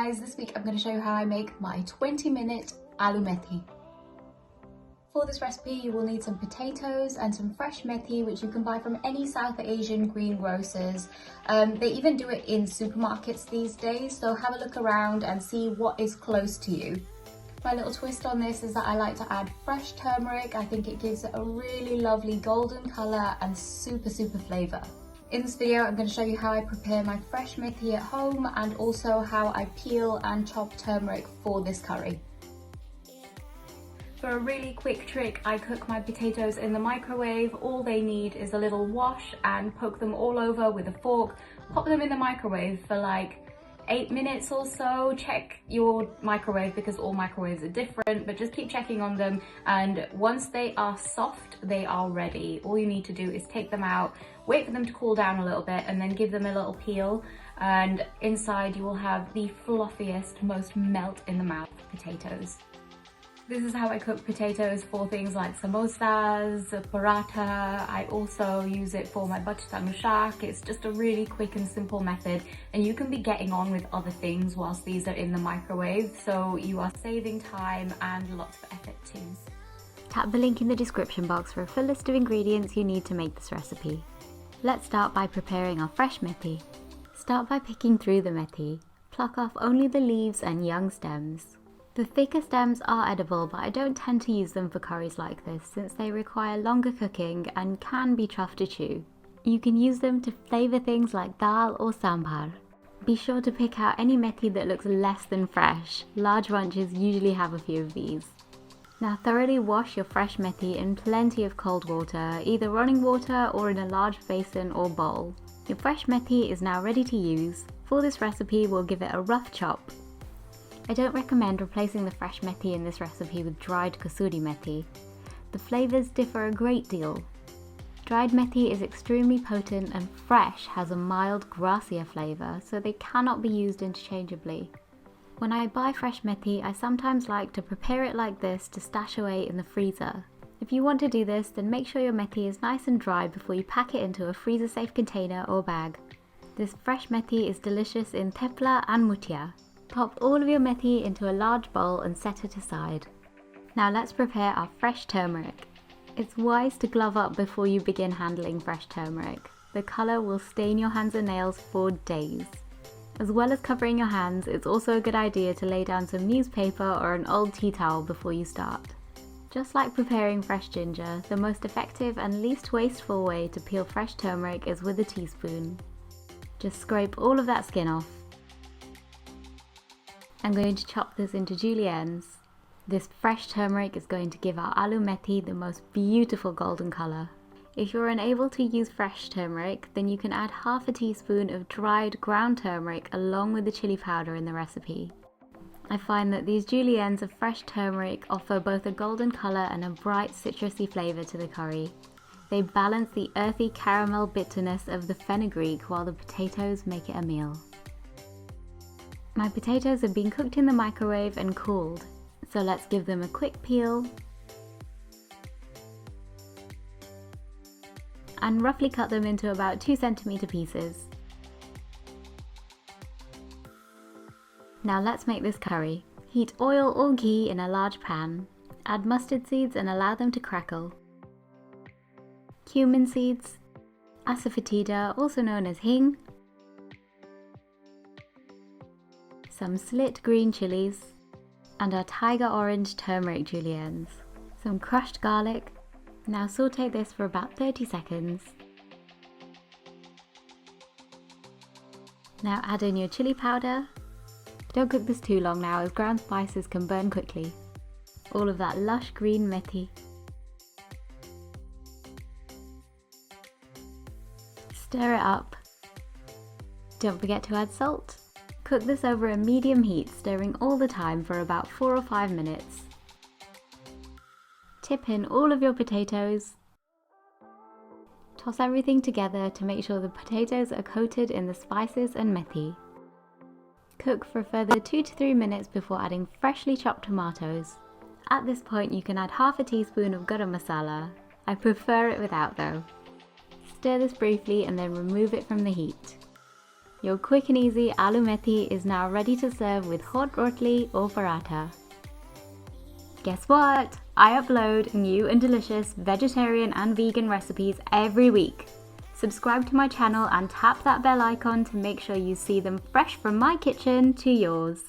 guys, this week I'm going to show you how I make my 20-minute Aloo Methi. For this recipe you will need some potatoes and some fresh methi, which you can buy from any South Asian greengrocers. They even do it in supermarkets these days, so have a look around and see what is close to you. My little twist on this is that I like to add fresh turmeric. I think it gives it a really lovely golden colour and super flavour. In this video I'm going to show you how I prepare my fresh methi at home and also how I peel and chop turmeric for this curry. For a really quick trick, I cook my potatoes in the microwave. All they need is a little wash and poke them all over with a fork. Pop them in the microwave for like 8 minutes or so. Check your microwave because all microwaves are different, but just keep checking on them, and once they are soft, they are ready. All you need to do is take them out, wait for them to cool down a little bit, and then give them a little peel, and inside you will have the fluffiest, most melt in the mouth potatoes. This is how I cook potatoes for things like samosas, paratha. I also use it for my butter tanushak. It's just a really quick and simple method, and you can be getting on with other things whilst these are in the microwave, so you are saving time and lots of effort too. Tap the link in the description box for a full list of ingredients you need to make this recipe. Let's start by preparing our fresh methi. Start by picking through the methi. Pluck off only the leaves and young stems. The thicker stems are edible, but I don't tend to use them for curries like this since they require longer cooking and can be tough to chew. You can use them to flavour things like dal or sambar. Be sure to pick out any methi that looks less than fresh. Large bunches usually have a few of these. Now thoroughly wash your fresh methi in plenty of cold water, either running water or in a large basin or bowl. Your fresh methi is now ready to use. For this recipe, we'll give it a rough chop. I don't recommend replacing the fresh methi in this recipe with dried kasuri methi. The flavours differ a great deal. Dried methi is extremely potent and fresh has a mild grassier flavour, so they cannot be used interchangeably. When I buy fresh methi, I sometimes like to prepare it like this to stash away in the freezer. If you want to do this, then make sure your methi is nice and dry before you pack it into a freezer safe container or bag. This fresh methi is delicious in thepla and mutia. Pop all of your methi into a large bowl and set it aside. Now let's prepare our fresh turmeric. It's wise to glove up before you begin handling fresh turmeric. The colour will stain your hands and nails for days. As well as covering your hands, it's also a good idea to lay down some newspaper or an old tea towel before you start. Just like preparing fresh ginger, the most effective and least wasteful way to peel fresh turmeric is with a teaspoon. Just scrape all of that skin off. I'm going to chop this into juliennes. This fresh turmeric is going to give our aloo methi the most beautiful golden colour. If you're unable to use fresh turmeric, then you can add half a teaspoon of dried ground turmeric along with the chili powder in the recipe. I find that these juliennes of fresh turmeric offer both a golden colour and a bright citrusy flavour to the curry. They balance the earthy caramel bitterness of the fenugreek while the potatoes make it a meal. My potatoes have been cooked in the microwave and cooled, so let's give them a quick peel and roughly cut them into about 2 cm pieces. Now let's make this curry. Heat oil or ghee in a large pan. Add mustard seeds and allow them to crackle. Cumin seeds, asafoetida, also known as hing, some slit green chilies, and our tiger orange turmeric juliennes, some crushed garlic. Now saute this for about 30 seconds. Now add in your chili powder. Don't cook this too long now, as ground spices can burn quickly. All of that lush green methi. Stir it up. Don't forget to add salt. Cook this over a medium heat, stirring all the time for about 4 or 5 minutes. Tip in all of your potatoes. Toss everything together to make sure the potatoes are coated in the spices and methi. Cook for a further 2 to 3 minutes before adding freshly chopped tomatoes. At this point you can add half a teaspoon of garam masala. I prefer it without though. Stir this briefly and then remove it from the heat. Your quick and easy aloo methi is now ready to serve with hot roti or paratha. Guess what? I upload new and delicious vegetarian and vegan recipes every week. Subscribe to my channel and tap that bell icon to make sure you see them fresh from my kitchen to yours.